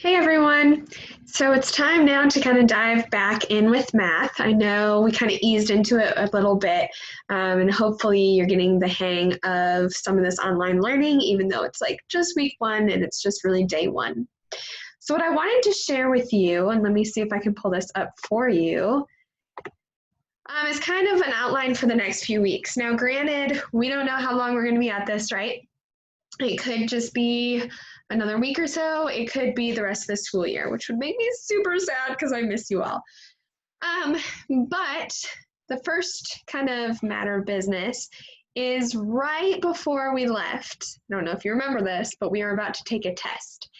Hey everyone! So it's time now to kind of dive back in with math. I know we kind of eased into it a little bit, and hopefully you're getting the hang of some of this online learning, even though it's like just week one and it's just really day one. So what I wanted to share with you, and let me see if I can pull this up for you, is kind of an outline for the next few weeks. Now, granted, we don't know how long we're going to be at this, right? It could just be another week or so. It could be the rest of the school year, which would make me super sad because I miss you all. But the first kind of matter of business is right before we left. I don't know if you remember this, but we were about to take a test.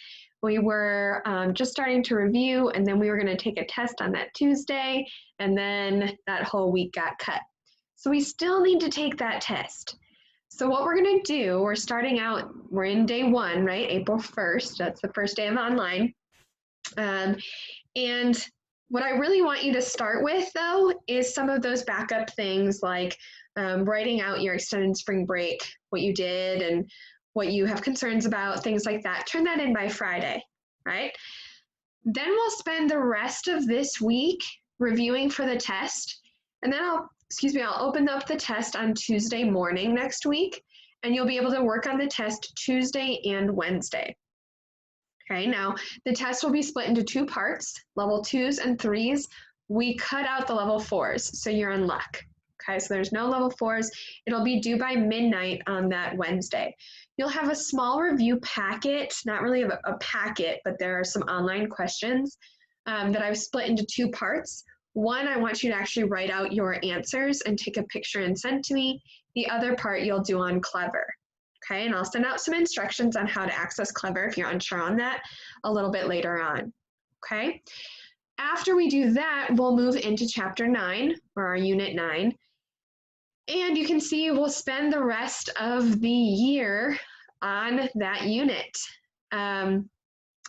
We were just starting to review, and then we were going to take a test on that Tuesday, and then that whole week got cut. So we still need to take that test. So what we're going to do, we're in day one, right? April 1st, that's the first day of online. And what I really want you to start with, though, is some of those backup things like writing out your extended spring break, what you did and what you have concerns about, things like that. Turn that in by Friday, right? Then we'll spend the rest of this week reviewing for the test, and then I'll open up the test on Tuesday morning next week, and you'll be able to work on the test Tuesday and Wednesday. Okay, now the test will be split into two parts, level 2s and 3s. We cut out the level 4s, so you're in luck. Okay, so there's no level 4s. It'll be due by midnight on that Wednesday. You'll have a small review packet, not really a packet, but there are some online questions that I've split into two parts. One, I want you to actually write out your answers and take a picture and send to me. The other part you'll do on Clever. Okay, and I'll send out some instructions on how to access Clever if you're unsure on that a little bit later on. Okay, after we do that, we'll move into chapter 9 or our unit 9. And you can see we'll spend the rest of the year on that unit.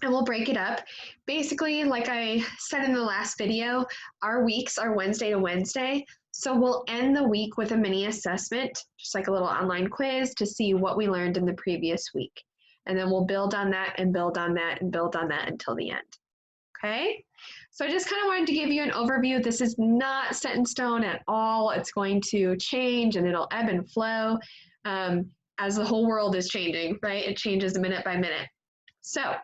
And we'll break it up. Basically, like I said in the last video, our weeks are Wednesday to Wednesday. So we'll end the week with a mini assessment, just like a little online quiz to see what we learned in the previous week. And then we'll build on that and build on that and build on that until the end. Okay? So I just kind of wanted to give you an overview. This is not set in stone at all. It's going to change and it'll ebb and flow as the whole world is changing, right? It changes minute by minute. So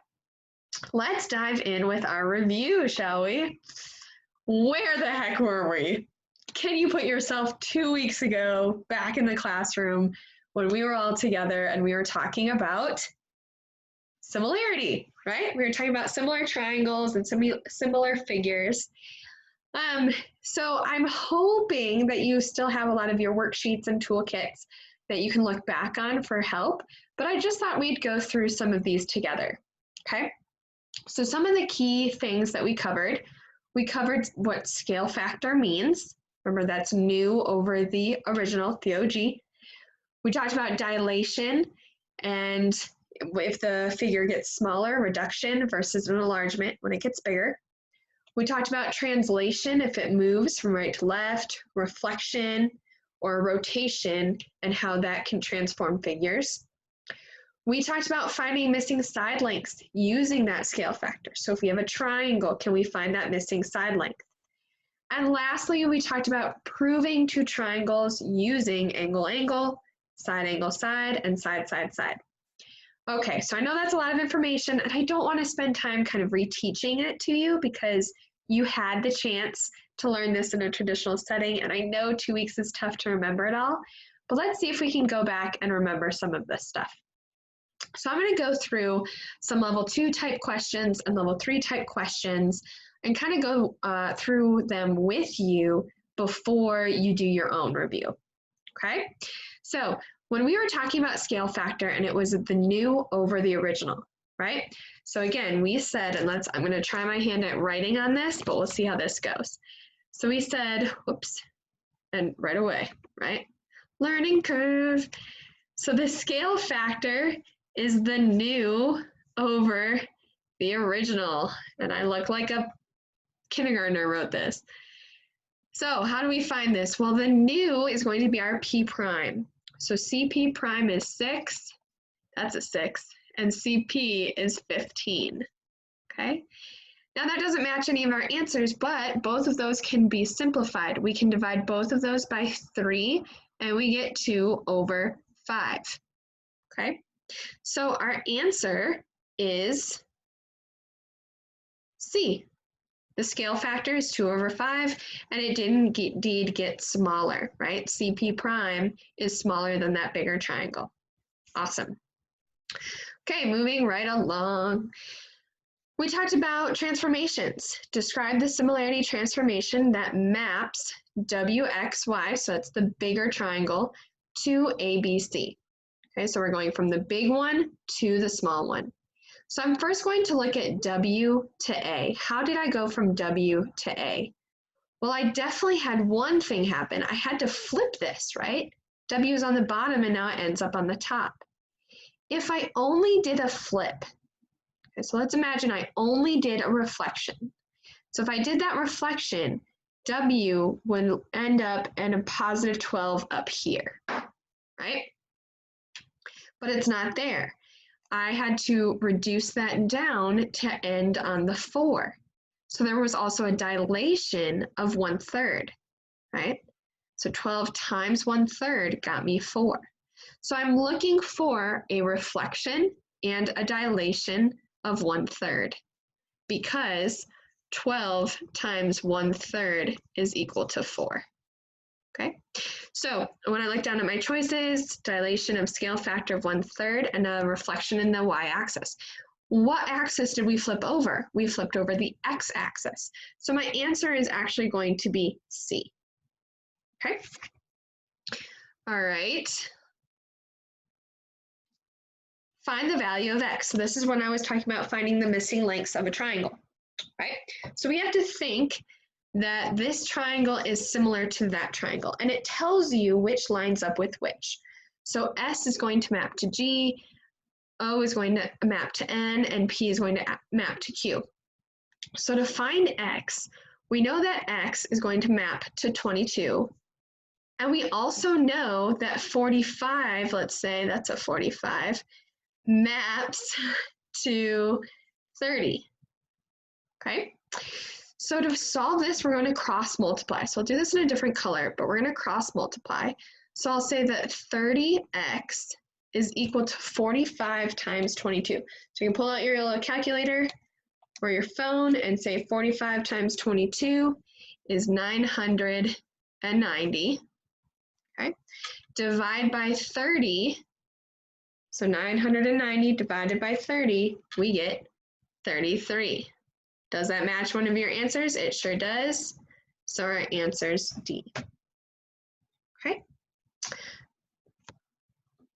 let's dive in with our review, shall we? Where the heck were we? Can you put yourself 2 weeks ago back in the classroom when we were all together and we were talking about similarity, right? We were talking about similar triangles and similar figures. So I'm hoping that you still have a lot of your worksheets and toolkits that you can look back on for help, but I just thought we'd go through some of these together, okay? So some of the key things that we covered what scale factor means. Remember, that's new over the original, the OG. We talked about dilation and if the figure gets smaller, reduction versus an enlargement when it gets bigger. We talked about translation, if it moves from right to left, reflection, or rotation, and how that can transform figures. We talked about finding missing side lengths using that scale factor. So if we have a triangle, can we find that missing side length? And lastly, we talked about proving two triangles using angle, angle, side, angle, side, and side, side, side. Okay, so I know that's a lot of information, and I don't want to spend time kind of reteaching it to you because you had the chance to learn this in a traditional setting, and I know 2 weeks is tough to remember it all, but let's see if we can go back and remember some of this stuff. So I'm going to go through some level 2 type questions and level 3 type questions and kind of go through them with you before you do your own review. Okay, so when we were talking about scale factor and it was the new over the original, right? So again, we said, and I'm going to try my hand at writing on this, but we'll see how this goes. So we said, whoops, and right away, right? Learning curve. So the scale factor is the new over the original. And I look like a kindergartner wrote this. So how do we find this? Well, the new is going to be our P prime. So CP prime is 6, that's a 6, and CP is 15. okay? Now that doesn't match any of our answers, but both of those can be simplified. We can divide both of those by 3, and we get 2/5, okay? So our answer is C. The scale factor is 2/5, and it did indeed get smaller, right? CP prime is smaller than that bigger triangle. Awesome. Okay, moving right along. We talked about transformations. Describe the similarity transformation that maps WXY, so that's the bigger triangle, to ABC. Okay, so we're going from the big one to the small one. So I'm first going to look at W to A. How did I go from W to A? Well, I definitely had one thing happen. I had to flip this, right? W is on the bottom and now it ends up on the top. If I only did a flip, okay, so let's imagine I only did a reflection. So if I did that reflection, W would end up in a positive 12 up here, right? But it's not there. I had to reduce that down to end on the 4. So there was also a dilation of 1/3, right? So 12 times 1/3 got me 4. So I'm looking for a reflection and a dilation of 1/3 because 12 times 1/3 is equal to 4. Okay, so when I look down at my choices, dilation of scale factor of 1/3 and a reflection in the y-axis. What axis did we flip over? We flipped over the x-axis. So my answer is actually going to be C. Okay, all right. Find the value of x. So this is when I was talking about finding the missing lengths of a triangle, right? So we have to think that this triangle is similar to that triangle, and it tells you which lines up with which. So S is going to map to G, O is going to map to N, and P is going to map to Q. So to find X, we know that X is going to map to 22, and we also know that 45, let's say that's a 45, maps to 30, okay? So to solve this, we're going to cross multiply. So I'll do this in a different color, but we're going to cross multiply. So I'll say that 30x is equal to 45 times 22. So you can pull out your little calculator or your phone and say 45 times 22 is 990. Okay. Divide by 30. So 990 divided by 30, we get 33. Does that match one of your answers? It sure does. So our answer is D. Okay.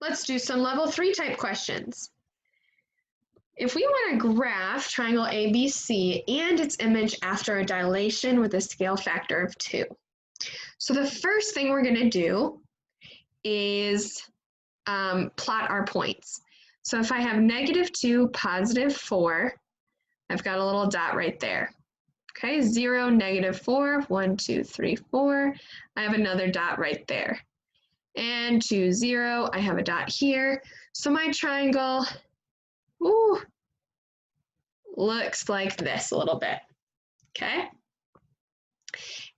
Let's do some level 3 type questions. If we want to graph triangle ABC and its image after a dilation with a scale factor of 2. So the first thing we're going to do is plot our points. So if I have -2, +4, I've got a little dot right there. Okay, 0, -4, 1, 2, 3, 4. I have another dot right there. And 2, 0, I have a dot here. So my triangle, looks like this a little bit. Okay.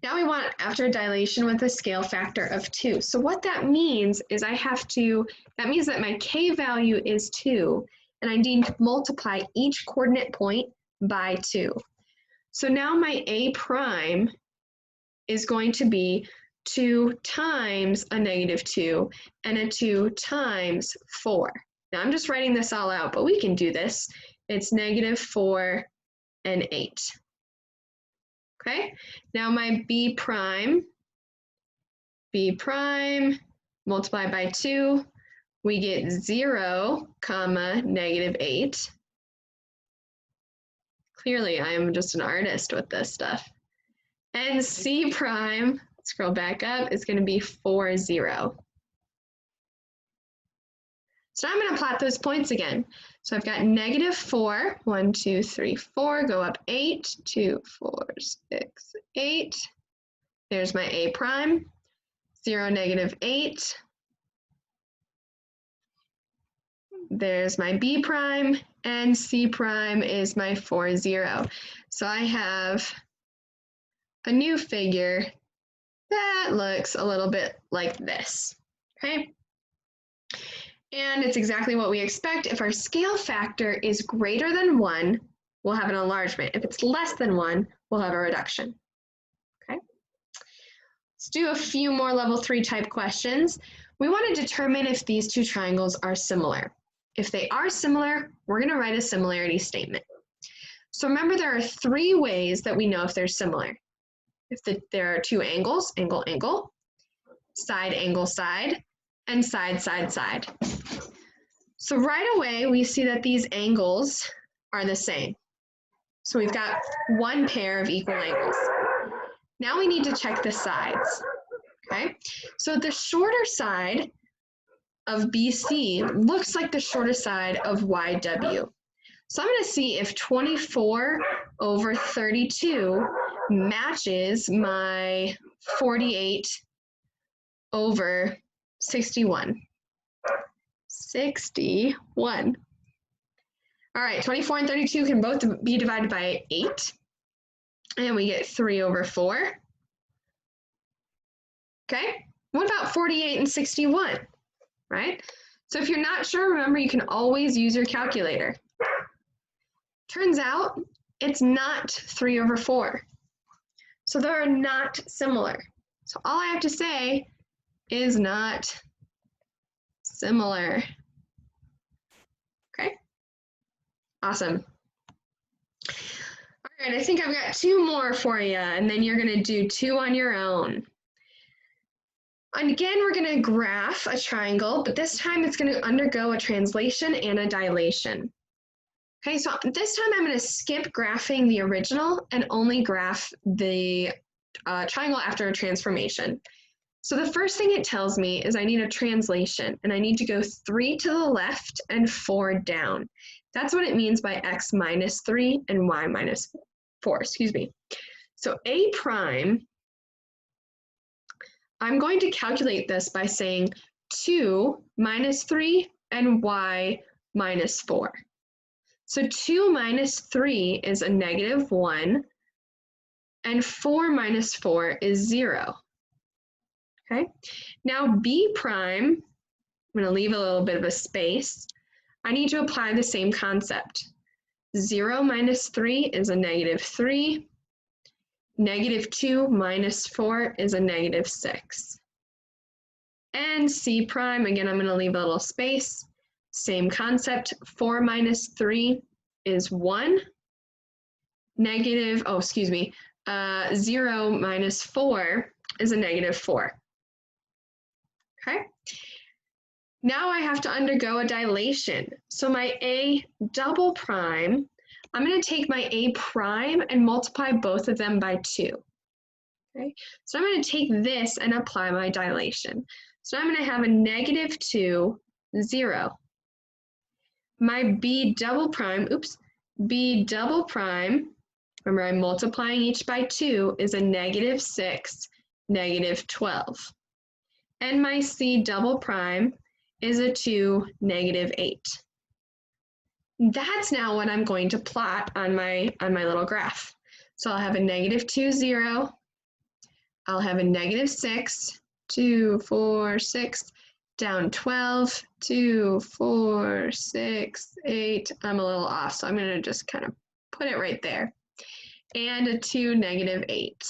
Now we want after a dilation with a scale factor of 2. So what that means is that means that my k value is 2, and I need to multiply each coordinate point by 2. So now my A prime is going to be 2 times a -2 and a 2 times 4. Now I'm just writing this all out, but we can do this. It's -4 and 8. Okay, now my B prime multiplied by 2, we get 0, -8. Clearly, I am just an artist with this stuff. And C prime, scroll back up, is going to be 4, 0. So now I'm going to plot those points again. So I've got -4, 1, 2, 3, 4, go up 8, 2, 4, 6, 8. There's my A prime, 0, -8. there's my B prime, and C prime is my 4, 0. So I have a new figure that looks a little bit like this, okay? And it's exactly what we expect. If our scale factor is greater than 1, we'll have an enlargement. If it's less than 1, we'll have a reduction, okay? Let's do a few more level 3 type questions. We want to determine if these two triangles are similar. If they are similar, we're going to write a similarity statement. So remember, there are 3 ways that we know if they're similar. If there are 2 angles, angle, angle, side, angle, side, and side, side, side. So right away, we see that these angles are the same. So we've got one pair of equal angles. Now we need to check the sides, okay? So the shorter side of BC looks like the shorter side of YW. So I'm going to see if 24 over 32 matches my 48 over 61. 61. All right, 24 and 32 can both be divided by 8. And we get 3 over 4. Okay, what about 48 and 61, right? So if you're not sure, remember you can always use your calculator. Turns out it's not 3 over 4. So they're not similar. So all I have to say is not similar. Okay, awesome. All right, I think I've got 2 more for you, and then you're going to do 2 on your own. And again, we're going to graph a triangle, but this time it's going to undergo a translation and a dilation. Okay, so this time I'm going to skip graphing the original and only graph the triangle after a transformation. So the first thing it tells me is I need a translation, and I need to go 3 to the left and 4 down. That's what it means by x minus 3 and y minus 4, excuse me. So A prime, I'm going to calculate this by saying 2 minus 3 and y minus 4. So 2 minus 3 is a negative 1, and 4 minus 4 is 0. Okay, now B prime, I'm going to leave a little bit of a space. I need to apply the same concept. 0 minus 3 is a negative 3. Negative 2 minus 4 is a negative 6. And C prime, again, I'm going to leave a little space. Same concept. 4 minus 3 is 1. 0 minus 4 is a negative 4. Okay. Now I have to undergo a dilation. So my A double prime, I'm going to take my A prime and multiply both of them by 2. Okay, so I'm going to take this and apply my dilation. So I'm going to have a negative 2, 0. My B double prime, remember I'm multiplying each by 2, is a negative 6, negative 12. And my C double prime is a 2, negative 8. That's now what I'm going to plot on my little graph. So I'll have a negative 2, 0. I'll have a negative 6, 2, 4, 6, down 12, 2, 4, 6, 8. I'm a little off, so I'm going to just kind of put it right there. And a 2, negative 8.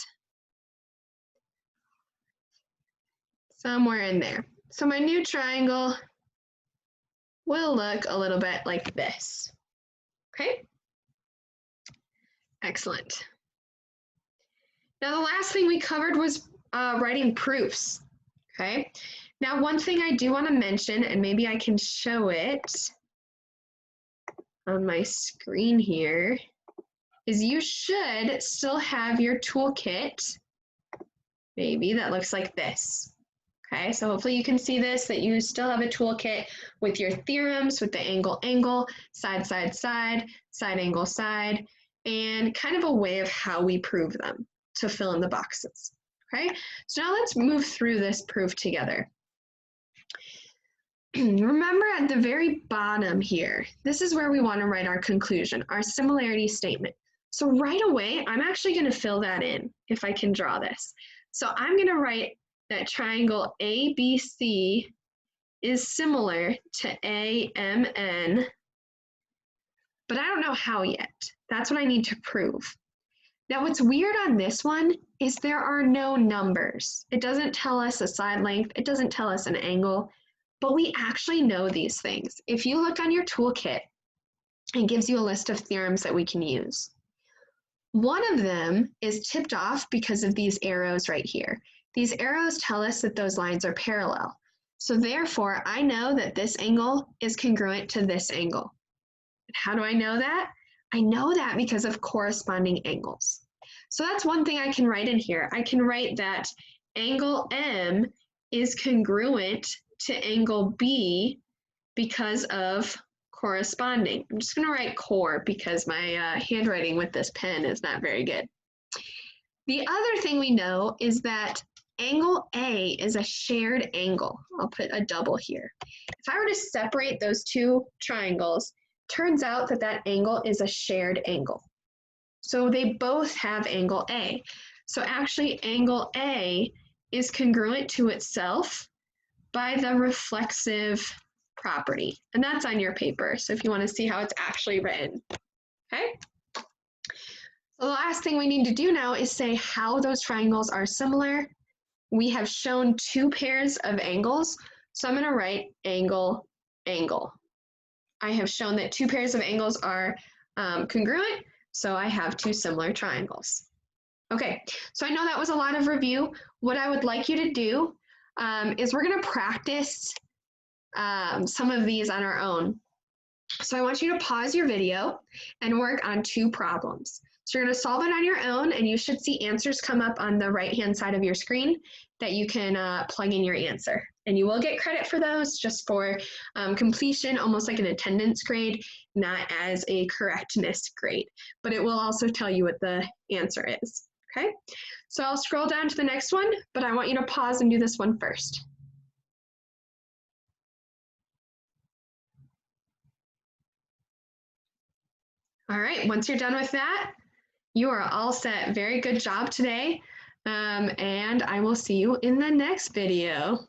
Somewhere in there. So my new triangle will look a little bit like this. Okay? Excellent. Now the last thing we covered was writing proofs. Okay? Now one thing I do want to mention, and maybe I can show it on my screen here, is you should still have your toolkit, maybe, that looks like this. Okay, so hopefully you can see this, that you still have a toolkit with your theorems, with the angle, angle, side, side, side, side, angle, side, and kind of a way of how we prove them to fill in the boxes. Okay, so now let's move through this proof together. remember at the very bottom here, this is where we want to write our conclusion, our similarity statement. So right away, I'm actually going to fill that in if I can draw this. So I'm going to write that triangle ABC is similar to AMN, but I don't know how yet. That's what I need to prove. Now, what's weird on this one is there are no numbers. It doesn't tell us a side length. It doesn't tell us an angle, but we actually know these things. If you look on your toolkit, it gives you a list of theorems that we can use. One of them is tipped off because of these arrows right here. These arrows tell us that those lines are parallel. So therefore, I know that this angle is congruent to this angle. How do I know that? I know that because of corresponding angles. So that's one thing I can write in here. I can write that angle M is congruent to angle B because of corresponding. I'm just going to write core because my handwriting with this pen is not very good. The other thing we know is that angle A is a shared angle. I'll put a double here. If I were to separate those two triangles, turns out that that angle is a shared angle. So they both have angle A. So actually angle A is congruent to itself by the reflexive property. And that's on your paper. So if you want to see how it's actually written, okay? So the last thing we need to do now is say how those triangles are similar. We have shown two pairs of angles. So I'm going to write angle, angle. I have shown that two pairs of angles are congruent, so I have two similar triangles. Okay, so I know that was a lot of review. What I would like you to do is we're going to practice some of these on our own. So I want you to pause your video and work on two problems. So you're going to solve it on your own, and you should see answers come up on the right-hand side of your screen that you can plug in your answer. And you will get credit for those just for completion, almost like an attendance grade, not as a correctness grade. But it will also tell you what the answer is, okay? So I'll scroll down to the next one, but I want you to pause and do this one first. All right, once you're done with that, you are all set. Very good job today. And I will see you in the next video.